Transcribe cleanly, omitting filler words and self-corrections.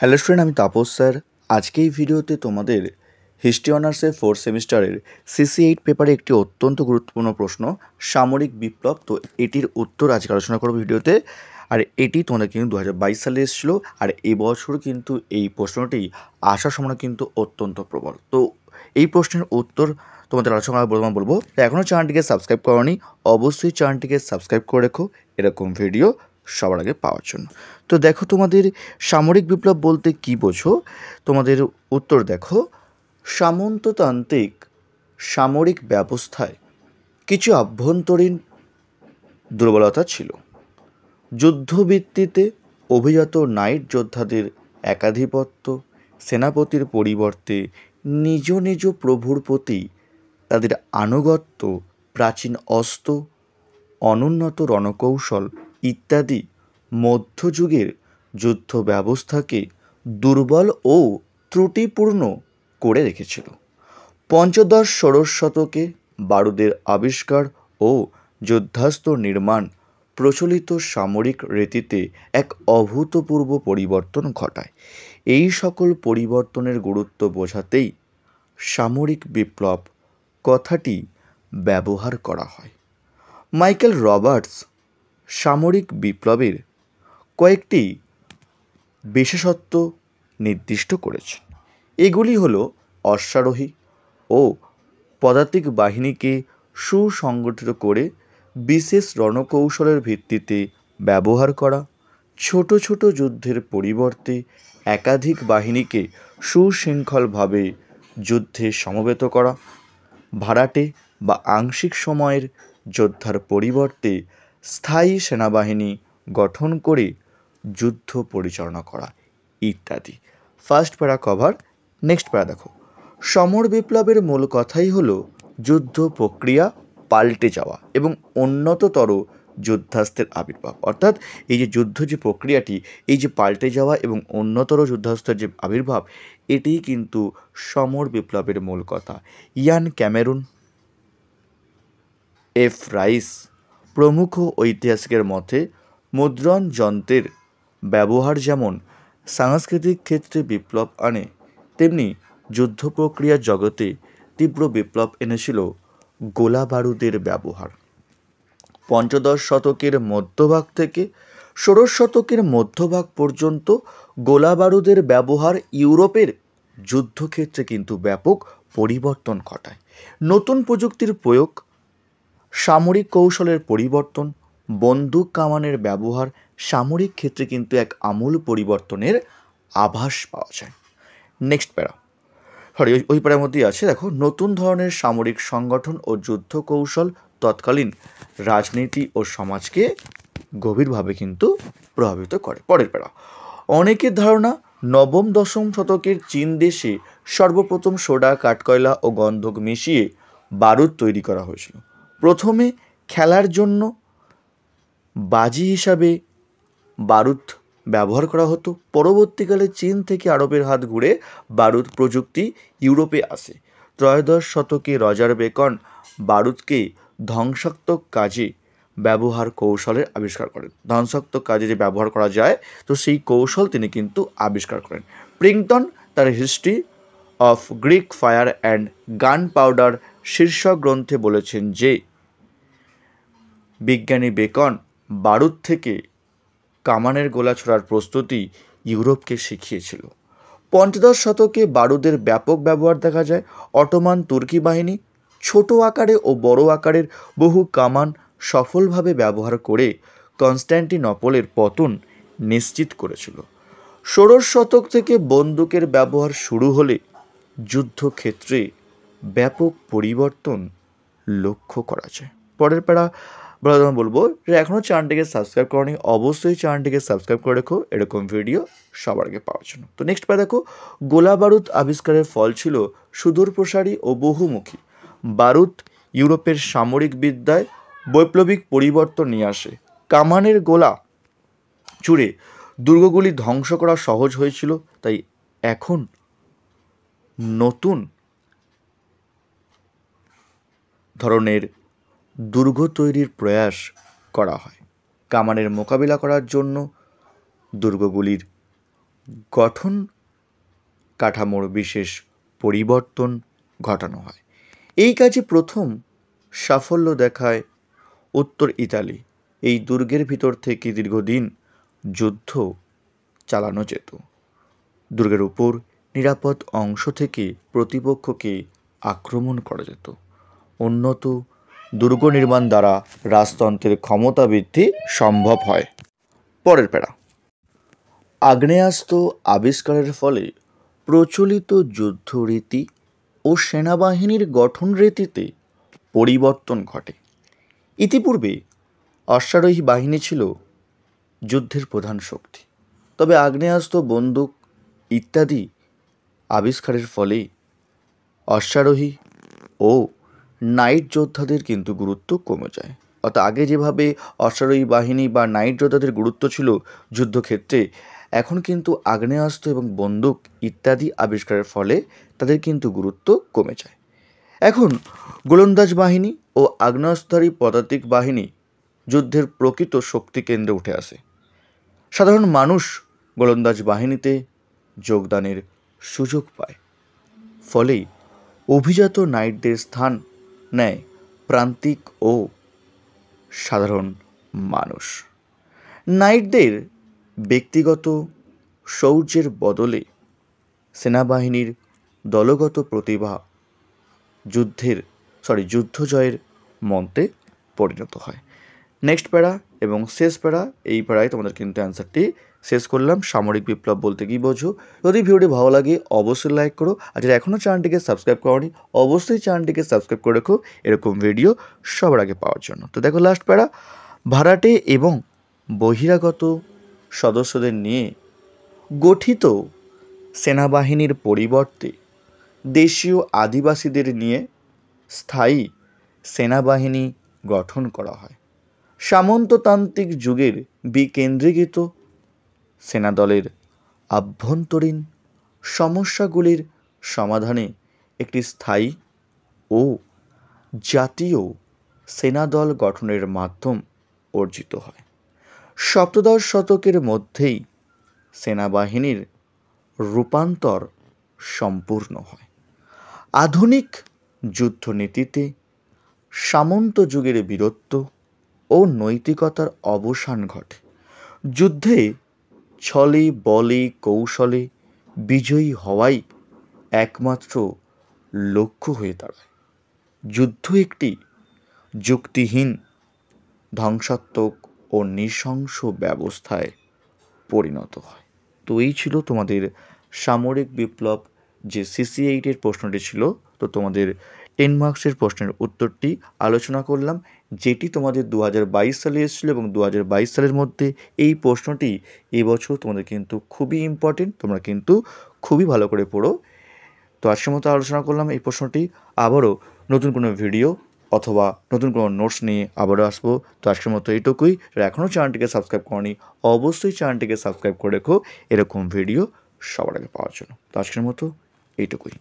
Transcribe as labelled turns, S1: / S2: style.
S1: Hello student, আমি Tapas sir. আজকে এই ভিডিওতে তোমাদের হিস্ট্রি অনার্সের 4th সেমিস্টারের CC8 পেপারে একটি অত্যন্ত গুরুত্বপূর্ণ প্রশ্ন, সামরিক বিপ্লব। তো এটির উত্তর আজকে আলোচনা করব ভিডিওতে। আর এটি তোমাদের কিন্তু 2022 সালে এসেছিলো, আর এবছর কিন্তু এই প্রশ্নটি আসার সম্ভাবনা কিন্তু অত্যন্ত প্রবল। তো এই প্রশ্নের উত্তর তোমাদের আলোচনা বলবো। এখনও চ্যানেলটিকে সাবস্ক্রাইব করোনি, অবশ্যই চ্যানেলটিকে সাবস্ক্রাইব করে রেখো এরকম ভিডিও সবার আগে পাওয়ার জন্য। তো দেখো, তোমাদের সামরিক বিপ্লব বলতে কী বোঝো? তোমাদের উত্তর দেখো, সামন্ততান্ত্রিক সামরিক ব্যবস্থায় কিছু আভ্যন্তরীণ দুর্বলতা ছিল। যুদ্ধভিত্তিতে অভিজাত নাইট যোদ্ধাদের একাধিপত্য, সেনাপতির পরিবর্তে নিজ নিজ প্রভুর প্রতি তাদের আনুগত্য, প্রাচীন অস্ত্র, অনুন্নত রণকৌশল ইত্যাদি মধ্যযুগের যুদ্ধ ব্যবস্থাকে দুর্বল ও ত্রুটিপূর্ণ করে রেখেছিল। পঞ্চদশ ষোড়শ শতকে বারুদের আবিষ্কার ও যুদ্ধাস্ত্র নির্মাণ প্রচলিত সামরিক রীতিতে এক অভূতপূর্ব পরিবর্তন ঘটায়। এই সকল পরিবর্তনের গুরুত্ব বোঝাতেই সামরিক বিপ্লব কথাটি ব্যবহার করা হয়। মাইকেল রবার্টস সামরিক বিপ্লবের কয়েকটি বিশেষত্ব নির্দিষ্ট করেছেন। এগুলি হলো অশ্বারোহী ও পদাতিক বাহিনীকে সুসংগঠিত করে বিশেষ রণকৌশলের ভিত্তিতে ব্যবহার করা, ছোট ছোট যুদ্ধের পরিবর্তে একাধিক বাহিনীকে সুশৃঙ্খলভাবে যুদ্ধে সমবেত করা, ভাড়াটে বা আংশিক সময়ের যোদ্ধার পরিবর্তে স্থায়ী সেনাবাহিনী গঠন করে যুদ্ধ পরিচালনা করা ইত্যাদি। ফার্স্ট প্যারা কভার। নেক্সট প্যারা দেখো, সমর বিপ্লবের মূল কথাই হলো যুদ্ধ প্রক্রিয়া পাল্টে যাওয়া এবং উন্নততর যুদ্ধাস্ত্রের আবির্ভাব। অর্থাৎ এই যে যুদ্ধ যে প্রক্রিয়াটি, এই যে পাল্টে যাওয়া এবং উন্নতর যুদ্ধাস্ত্রের যে আবির্ভাব, এটিই কিন্তু সমর বিপ্লবের মূল কথা। ইয়ান ক্যামেরুন, এফ রাইস প্রমুখ ঐতিহাসিকের মতে মুদ্রণ যন্ত্রের ব্যবহার যেমন সাংস্কৃতিক ক্ষেত্রে বিপ্লব আনে, তেমনি যুদ্ধ প্রক্রিয়ার জগতে তীব্র বিপ্লব এনেছিল গোলা বারুদের ব্যবহার। পঞ্চদশ শতকের মধ্যভাগ থেকে ষোড়শ শতকের মধ্যভাগ পর্যন্ত গোলা বারুদের ব্যবহার ইউরোপের যুদ্ধক্ষেত্রে কিন্তু ব্যাপক পরিবর্তন ঘটায়। নতুন প্রযুক্তির প্রয়োগ, সামরিক কৌশলের পরিবর্তন, বন্দুক কামানের ব্যবহার সামরিক ক্ষেত্রে কিন্তু এক আমূল পরিবর্তনের আভাস পাওয়া যায়। নেক্সট প্যারা, ওই প্যারার মধ্যেই আছে দেখো, নতুন ধরনের সামরিক সংগঠন ও যুদ্ধ কৌশল তৎকালীন রাজনীতি ও সমাজকে গভীরভাবে কিন্তু প্রভাবিত করে। পরের প্যারা, অনেকের ধারণা নবম দশম শতকের চীন দেশে সর্বপ্রথম সোডা, কাঠকয়লা ও গন্ধক মিশিয়ে বারুদ তৈরি করা হয়েছিল। প্রথমে খেলার জন্য বাজি হিসাবে বারুদ ব্যবহার করা হতো। পরবর্তীকালে চীন থেকে আরবের হাত ঘুরে বারুদ প্রযুক্তি ইউরোপে আসে। ত্রয়োদশ শতকে রজার বেকন বারুদকে ধ্বংসাত্মক কাজে ব্যবহার কৌশলের আবিষ্কার করেন। ধ্বংসাত্মক কাজে যে ব্যবহার করা যায়, তো সেই কৌশল তিনি কিন্তু আবিষ্কার করেন। প্রিংটন তার history of Greek fire and গান পাউডার শীর্ষক গ্রন্থে বলেছেন যে বিজ্ঞানী বেকন বারুদ থেকে কামানের গোলা ছোড়ার প্রস্তুতি ইউরোপকে শিখিয়েছিল। পঞ্চদশ শতকে বারুদের ব্যাপক ব্যবহার দেখা যায়। অটোমান তুর্কি বাহিনী ছোট আকারে ও বড় আকারের বহু কামান সফলভাবে ব্যবহার করে কনস্ট্যান্টিনোপলের পতন নিশ্চিত করেছিল। ষোড়শ শতক থেকে বন্দুকের ব্যবহার শুরু হলে যুদ্ধক্ষেত্রে ব্যাপক পরিবর্তন লক্ষ্য করা যায়। পরের প্যারা বলবো, এখনও চ্যানেলটিকে সাবস্ক্রাইব করনি, অবশ্যই চ্যানেলটিকে সাবস্ক্রাইব করে রেখো এরকম ভিডিও সবার আগে পাওয়ার জন্য। তো নেক্সট প্যারা দেখো, গোলা বারুদ আবিষ্কারের ফল ছিল সুদূর প্রসারী ও বহুমুখী। বারুদ ইউরোপের সামরিক বিদ্যায় বৈপ্লবিক পরিবর্তন নিয়ে আসে। কামানের গোলা ছুড়ে দুর্গগুলি ধ্বংস করা সহজ হয়েছিল, তাই এখন নতুন ধরনের দুর্গ তৈরির প্রয়াস করা হয়। কামানের মোকাবিলা করার জন্য দুর্গগুলির গঠন কাঠামোর বিশেষ পরিবর্তন ঘটানো হয়। এই কাজে প্রথম সাফল্য দেখায় উত্তর ইতালি। এই দুর্গের ভিতর থেকে দীর্ঘদিন যুদ্ধ চালানো যেত। দুর্গের উপর নিরাপদ অংশ থেকে প্রতিপক্ষকে আক্রমণ করা যেত। উন্নত দুর্গ নির্মাণ দ্বারা রাজতন্ত্রের ক্ষমতা বৃদ্ধি সম্ভব হয়। পরের প্যারা, আগ্নেয়াস্ত্র আবিষ্কারের ফলে প্রচলিত যুদ্ধরীতি ও সেনাবাহিনীর গঠন রীতিতে পরিবর্তন ঘটে। ইতিপূর্বে অশ্বারোহী বাহিনী ছিল যুদ্ধের প্রধান শক্তি, তবে আগ্নেয়াস্ত্র, বন্দুক ইত্যাদি আবিষ্কারের ফলে অশ্বারোহী ও নাইট যোদ্ধাদের কিন্তু গুরুত্ব কমে যায়। অর্থাৎ আগে যেভাবে অশ্বারোহী বাহিনী বা নাইট যোদ্ধাদের গুরুত্ব ছিল যুদ্ধক্ষেত্রে, এখন কিন্তু আগ্নেয়াস্ত্র এবং বন্দুক ইত্যাদি আবিষ্কারের ফলে তাদের কিন্তু গুরুত্ব কমে যায়। এখন গোলন্দাজ বাহিনী ও আগ্নেয়াস্ত্রধারী পদাতিক বাহিনী যুদ্ধের প্রকৃত শক্তি কেন্দ্রে উঠে আসে। সাধারণ মানুষ গোলন্দাজ বাহিনীতে যোগদানের সুযোগ পায়। ফলে অভিজাত নাইটদের স্থান নেয় প্রান্তিক ও সাধারণ মানুষ। নাইটদের ব্যক্তিগত শৌর্যের বদলে সেনাবাহিনীর দলগত প্রতিভা যুদ্ধ জয়ের মন্ত্রে পরিণত হয়। নেক্সট প্যারা এবং শেষ প্যারা, এই প্যারায় তোমাদের কিন্তু অ্যান্সারটি শেষ করলাম। সামরিক বিপ্লব বলতে কী বোঝো? যদি ভিডিওটি ভালো লাগে অবশ্যই লাইক করো, আর যারা এখনও চ্যানেলটিকে সাবস্ক্রাইব করোনি অবশ্যই চ্যানেলটিকে সাবস্ক্রাইব করে রেখো এরকম ভিডিও সবার আগে পাওয়ার জন্য। তো দেখো লাস্ট প্যারা, ভাড়াটে এবং বহিরাগত সদস্যদের নিয়ে গঠিত সেনাবাহিনীর পরিবর্তে দেশীয় আদিবাসীদের নিয়ে স্থায়ী সেনাবাহিনী গঠন করা হয়। সামন্ততান্ত্রিক যুগের বিকেন্দ্রীকৃত সেনাদলের আভ্যন্তরীণ সমস্যাগুলির সমাধানে একটি স্থায়ী ও জাতীয় সেনাদল গঠনের মাধ্যম অর্জিত হয়। সপ্তদশ শতকের মধ্যেই সেনাবাহিনীর রূপান্তর সম্পূর্ণ হয়। আধুনিক যুদ্ধনীতিতে সামন্ত যুগের বীরত্ব ও নৈতিকতার অবসান ঘটে। যুদ্ধে ছলে বলে কৌশলে বিজয়ী হওয়াই একমাত্র লক্ষ্য হয়ে দাঁড়ায়। যুদ্ধ একটি যুক্তিহীন, ধ্বংসাত্মক ও নৃশংস ব্যবস্থায় পরিণত হয়। তো এই ছিল তোমাদের সামরিক বিপ্লব যে CC8-এর প্রশ্নটি ছিল। তো তোমাদের 10 মার্কসের প্রশ্নের উত্তরটি আলোচনা করলাম, যেটি তোমাদের 2022 সালে এসেছিল এবং 2022 সালের মধ্যে এই প্রশ্নটি এবছর তোমাদের কিন্তু খুবই ইম্পর্টেন্ট, তোমরা কিন্তু খুবই ভালো করে পড়ো। তো আজকের মতো আলোচনা করলাম এই প্রশ্নটি। আবারও নতুন কোনো ভিডিও অথবা নতুন কোনো নোটস নিয়ে আবারও আসবো। তো আজকের মতো এইটুকুই। এখনও চ্যানেলটিকে সাবস্ক্রাইব করনি অবশ্যই চ্যানেলটিকে সাবস্ক্রাইব করে রেখো এরকম ভিডিও সবার আগে পাওয়ার জন্য। তো আজকের মতো এইটুকুই।